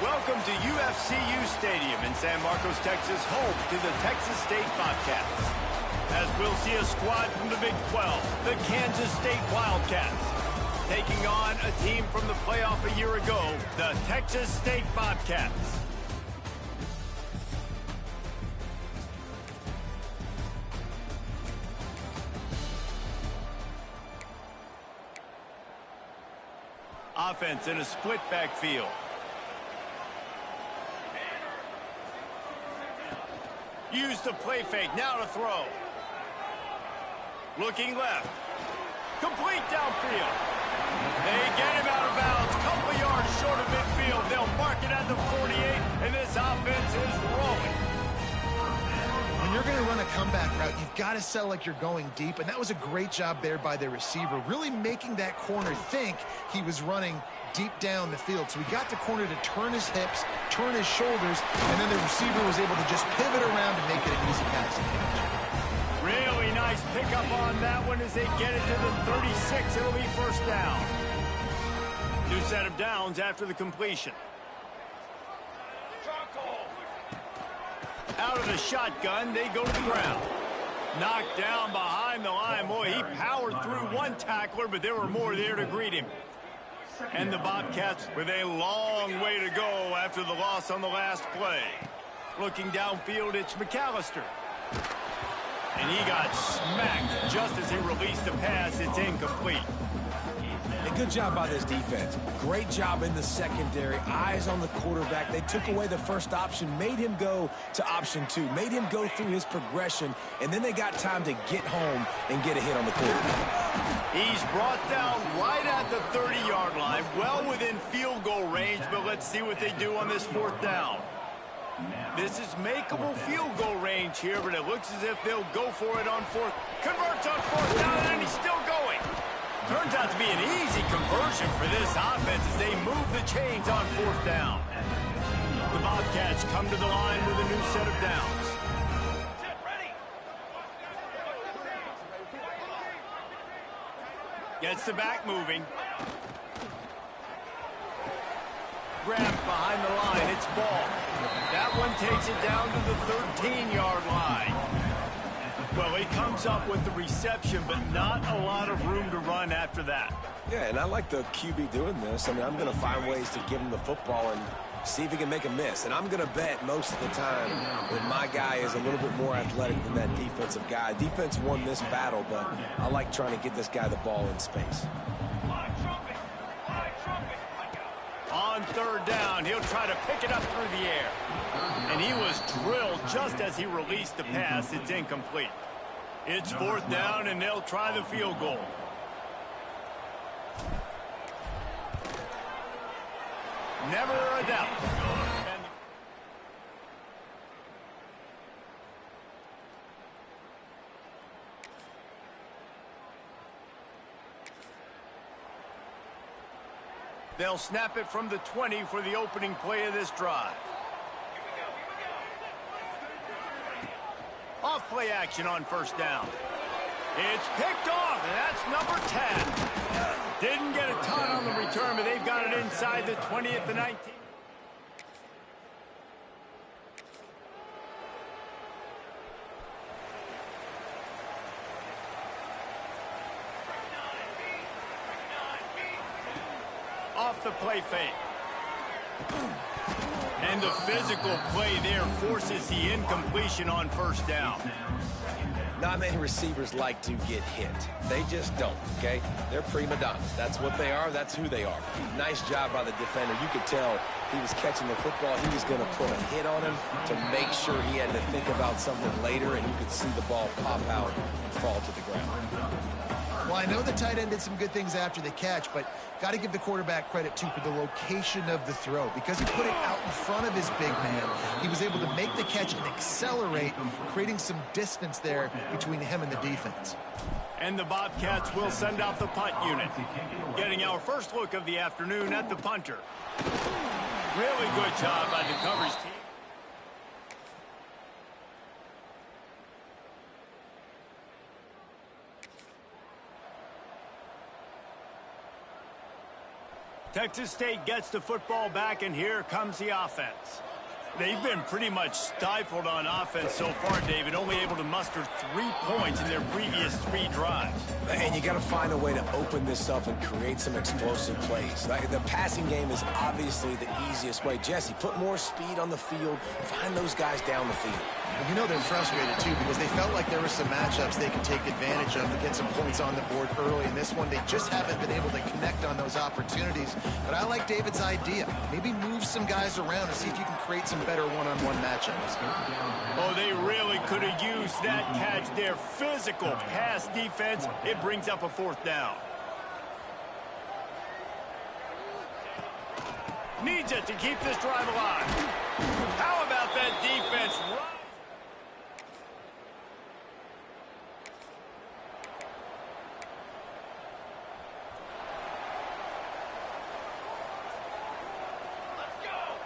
Welcome to UFCU Stadium in San Marcos, Texas, home to the Texas State Bobcats. As we'll see a squad from the Big 12, the Kansas State Wildcats, taking on a team from the playoff a year ago, the Texas State Bobcats. Offense in a split backfield. Use the play fake, now to throw. Looking left. Complete downfield. They get him out of bounds. Couple yards short of midfield. They'll mark it at the 48, and this offense is rolling. When you're going to run a comeback route, you've got to sell like you're going deep, and that was a great job there by the receiver, really making that corner think he was running deep down the field. So he got the corner to turn his hips, turn his shoulders, and then the receiver was able to just pivot around and make it an easy passing catch. Really nice pickup on that one as they get it to the 36. It'll be first down. New set of downs after the completion. Out of the shotgun, they go to the ground. Knocked down behind the line. Boy, he powered through one tackler, but there were more there to greet him. And the Bobcats with a long way to go after the loss on the last play. Looking downfield, it's McAllister. And he got smacked just as he released the pass. It's incomplete. A good job by this defense. Great job in the secondary. Eyes on the quarterback. They took away the first option, made him go to option 2, made him go through his progression, and then they got time to get home and get a hit on the quarterback. He's brought down right at the 30-yard line, well within field goal range, but let's see what they do on this fourth down. This is makeable field goal range here, but it looks as if they'll go for it on fourth. Converts on fourth down, and he's still going. Turns out to be an easy conversion for this offense as they move the chains on fourth down. The Bobcats come to the line with a new set of downs. Gets the back moving. Grabbed behind the line. It's ball. That one takes it down to the 13-yard line. Well, he comes up with the reception, but not a lot of room to run after that. Yeah, and I like the QB doing this. I mean, I'm going to find ways to give him the football and see if he can make a miss. And I'm going to bet most of the time that my guy is a little bit more athletic than that defensive guy. Defense won this battle, but I like trying to get this guy the ball in space. On third down, he'll try to pick it up through the air. And he was drilled just as he released the pass. It's incomplete. It's fourth down, and they'll try the field goal. Never a doubt. They'll snap it from the 20 for the opening play of this drive. Off play action on first down. It's picked off, and that's number 10. Didn't get a ton on the return, but they've got it inside the 20 at the 19. Off the play fake. And the physical play there forces the incompletion on first down. Not many receivers like to get hit. They just don't, okay? They're prima donnas. That's what they are. That's who they are. Nice job by the defender. You could tell he was catching the football. He was going to put a hit on him to make sure he had to think about something later, and you could see the ball pop out and fall to the ground. Well, I know the tight end did some good things after the catch, but got to give the quarterback credit, too, for the location of the throw. Because he put it out in front of his big man, he was able to make the catch and accelerate, creating some distance there between him and the defense. And the Bobcats will send out the punt unit. Getting our first look of the afternoon at the punter. Really good job by the coverage team. Texas State gets the football back, and here comes the offense. They've been pretty much stifled on offense so far, David, only able to muster 3 points in their previous 3 drives. And you got to find a way to open this up and create some explosive plays. Like, the passing game is obviously the easiest way. Jesse, put more speed on the field. Find those guys down the field. Well, you know they're frustrated, too, because they felt like there were some matchups they could take advantage of to get some points on the board early. In this one, they just haven't been able to connect on those opportunities. But I like David's idea. Maybe move some guys around and see if you can create some better one-on-one matchups. Oh, they really could have used that catch there. Physical pass defense. It brings up a 4th down. Needs it to keep this drive alive. How about that defense?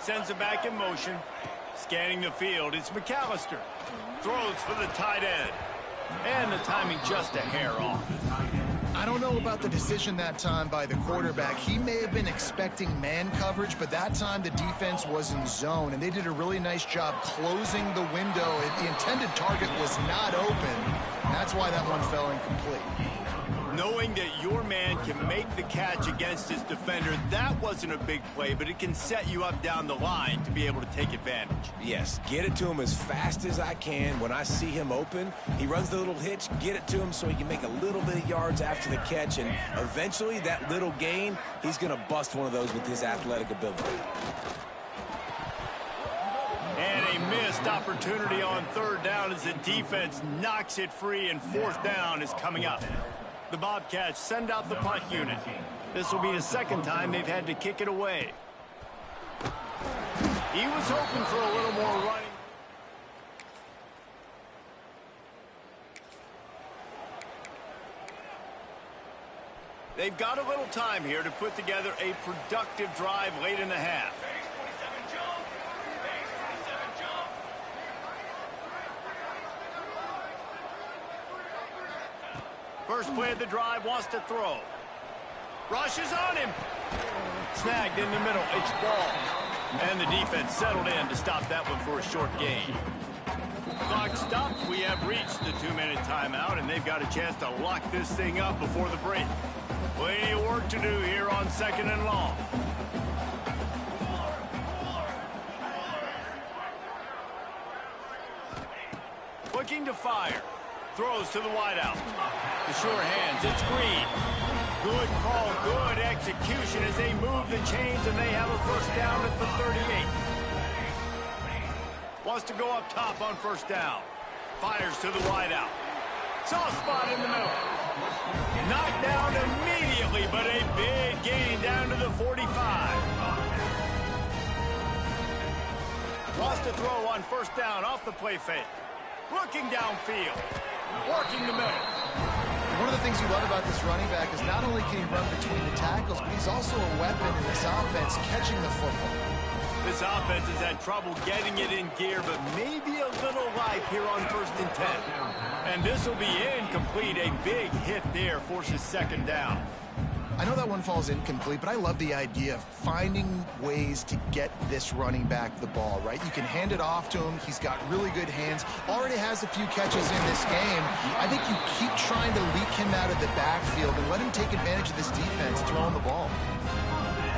Sends it back in motion. Scanning the field, it's McAllister. Throws for the tight end. And the timing just a hair off. I don't know about the decision that time by the quarterback. He may have been expecting man coverage, but that time the defense was in zone, and they did a really nice job closing the window. The intended target was not open. That's why that one fell incomplete. Knowing that your man can make the catch against his defender, that wasn't a big play, but it can set you up down the line to be able to take advantage. Yes, get it to him as fast as I can. When I see him open, he runs the little hitch, get it to him so he can make a little bit of yards after the catch, and eventually that little gain, he's going to bust one of those with his athletic ability. And a missed opportunity on 3rd down as the defense knocks it free, and 4th down is coming up. The Bobcats send out the punt unit. This will be the 2nd time they've had to kick it away. He was hoping for a little more running. They've got a little time here to put together a productive drive late in the half. First play of the drive, wants to throw. Rushes on him. Snagged in the middle. It's ball. And the defense settled in to stop that one for a short gain. Clock stopped. We have reached the 2-minute timeout, and they've got a chance to lock this thing up before the break. Plenty of work to do here on 2nd and long. Looking to fire. Throws to the wideout. The sure hands, it's Green. Good call, good execution as they move the chains, and they have a 1st down at the 38. Wants to go up top on 1st down. Fires to the wideout. Soft spot in the middle. Knocked down immediately, but a big gain down to the 45. Wants to throw on 1st down off the play fake. Looking downfield. Working the middle. One of the things you love about this running back is not only can he run between the tackles, but he's also a weapon in this offense catching the football. This offense has had trouble getting it in gear, but maybe a little life here on 1st and 10. And this will be incomplete. A big hit there forces 2nd down. I know that one falls incomplete, but I love the idea of finding ways to get this running back the ball, right? You can hand it off to him. He's got really good hands. Already has a few catches in this game. I think you keep trying to leak him out of the backfield and let him take advantage of this defense throwing the ball.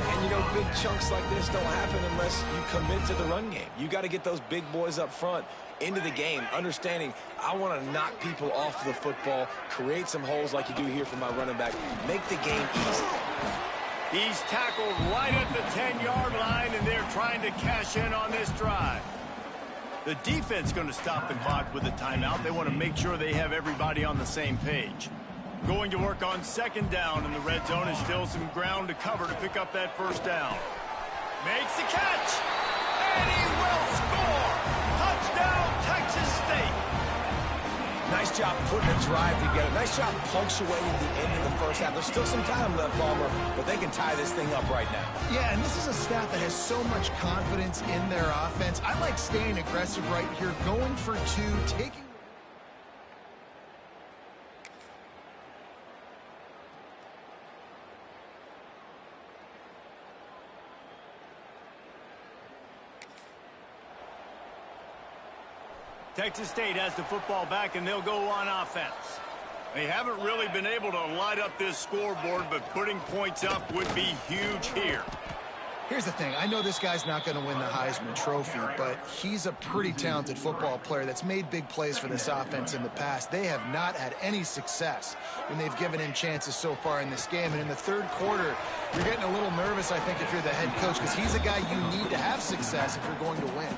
And, you know, big chunks like this don't happen unless you commit to the run game. You got to get those big boys up front into the game, understanding I want to knock people off the football, create some holes like you do here for my running back, make the game easy. He's tackled right at the 10-yard line, and they're trying to cash in on this drive. The defense going to stop the clock with a timeout. They want to make sure they have everybody on the same page. Going to work on 2nd down, and the red zone is still some ground to cover to pick up that 1st down. Makes the catch, and he will score. Touchdown, Texas State. Nice job putting a drive together. Nice job punctuating the end of the 1st half. There's still some time left, Palmer, but they can tie this thing up right now. Yeah, and this is a staff that has so much confidence in their offense. I like staying aggressive right here, going for 2, taking... Texas State has the football back, and they'll go on offense. They haven't really been able to light up this scoreboard, but putting points up would be huge here. Here's the thing. I know this guy's not going to win the Heisman Trophy, but he's a pretty talented football player that's made big plays for this offense in the past. They have not had any success when they've given him chances so far in this game. And in the third quarter, you're getting a little nervous, I think, if you're the head coach, because he's a guy you need to have success if you're going to win.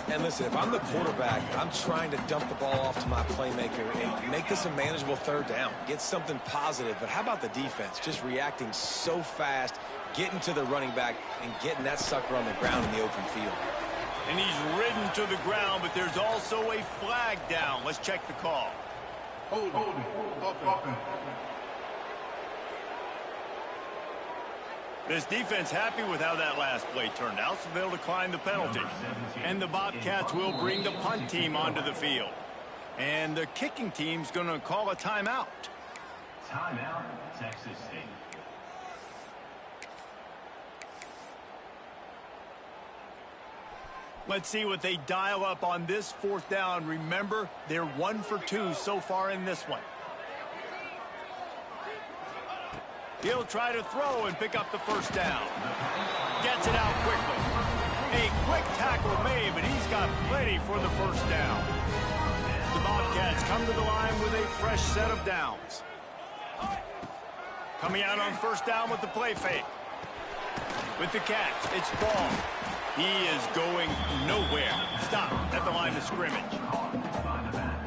And listen, if I'm the quarterback, I'm trying to dump the ball off to my playmaker and make this a manageable third down. Get something positive. But how about the defense? Just reacting so fast, getting to the running back, and getting that sucker on the ground in the open field. And he's ridden to the ground, but there's also a flag down. Let's check the call. Hold offense. This defense happy with how that last play turned out, so they'll decline the penalty. And the Bobcats will bring the punt team onto the field. And the kicking team's going to call a timeout. Timeout, Texas State. Let's see what they dial up on this fourth down. Remember, they're 1 for 2 so far in this one. He'll try to throw and pick up the first down. Gets it out quickly. A quick tackle made, but he's got plenty for the first down. The Bobcats come to the line with a fresh set of downs. Coming out on first down with the play fake. With the catch, it's Ball. He is going nowhere. Stop at the line of scrimmage.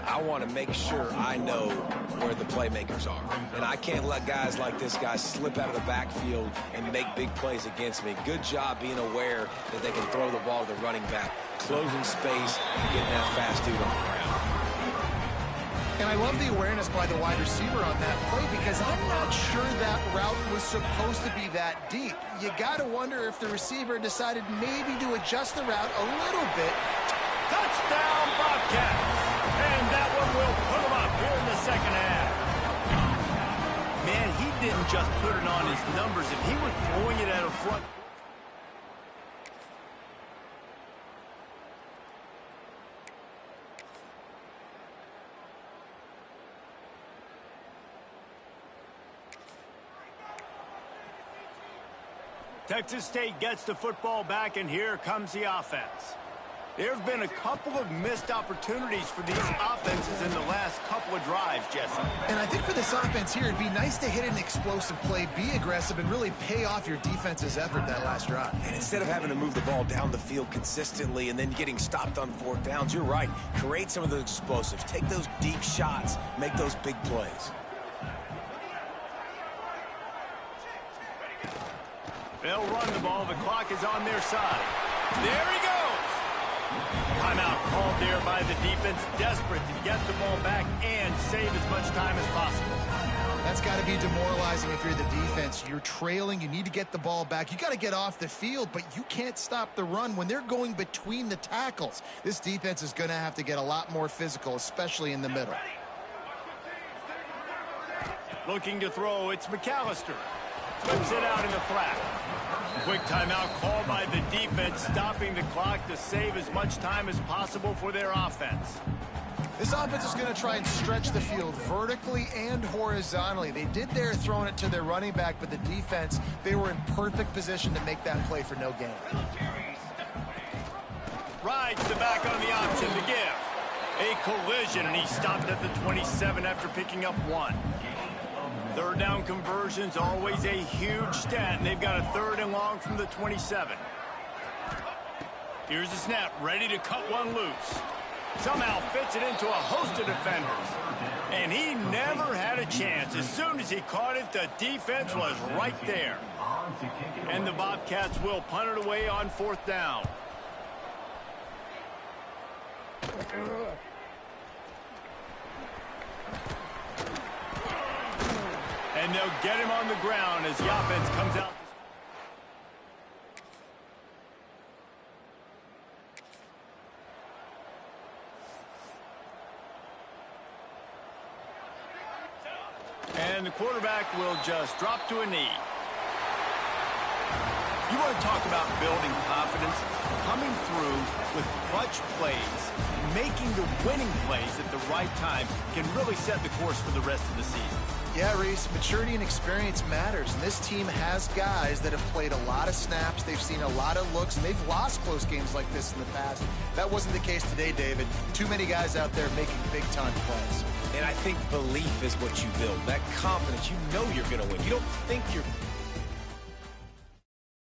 I want to make sure I know where the playmakers are. And I can't let guys like this guy slip out of the backfield and make big plays against me. Good job being aware that they can throw the ball to the running back, closing space, and getting that fast dude on the ground. And I love the awareness by the wide receiver on that play, because I'm not sure that route was supposed to be that deep. You got to wonder if the receiver decided maybe to adjust the route a little bit. Touchdown, Bobcats! And that one will put him up here in the second half. Man, he didn't just put it on his numbers. If he were throwing it at a front... Texas State gets the football back, and here comes the offense. There have been a couple of missed opportunities for these offenses in the last couple of drives, Jesse. And I think for this offense here, it'd be nice to hit an explosive play, be aggressive, and really pay off your defense's effort that last drive. And instead of having to move the ball down the field consistently and then getting stopped on fourth downs, you're right. Create some of those explosives. Take those deep shots. Make those big plays. They'll run the ball. The clock is on their side. There he goes. Timeout called there by the defense, desperate to get the ball back and save as much time as possible. That's got to be demoralizing if you're the defense. You're trailing. You need to get the ball back. You got to get off the field, but you can't stop the run when they're going between the tackles. This defense is going to have to get a lot more physical, especially in the middle. Looking to throw, it's McAllister. Flips it out in the flat. Quick timeout called by the defense, stopping the clock to save as much time as possible for their offense. This offense is going to try and stretch the field vertically and horizontally. They did there throwing it to their running back, but the defense, they were in perfect position to make that play for no gain. Rides the back on the option to give. A collision, and he stopped at the 27 after picking up 1. Third down conversions, always a huge stat, and they've got a third and long from the 27. Here's the snap, ready to cut one loose. Somehow fits it into a host of defenders. And he never had a chance. As soon as he caught it, the defense was right there. And the Bobcats will punt it away on fourth down. And they'll get him on the ground as the offense comes out. And the quarterback will just drop to a knee. You want to talk about building confidence? Coming through with clutch plays, making the winning plays at the right time can really set the course for the rest of the season. Yeah, Reese, maturity and experience matters, and this team has guys that have played a lot of snaps, they've seen a lot of looks, and they've lost close games like this in the past. That wasn't the case today, David. Too many guys out there making big-time plays. And I think belief is what you build, that confidence. You know you're going to win. You don't think you're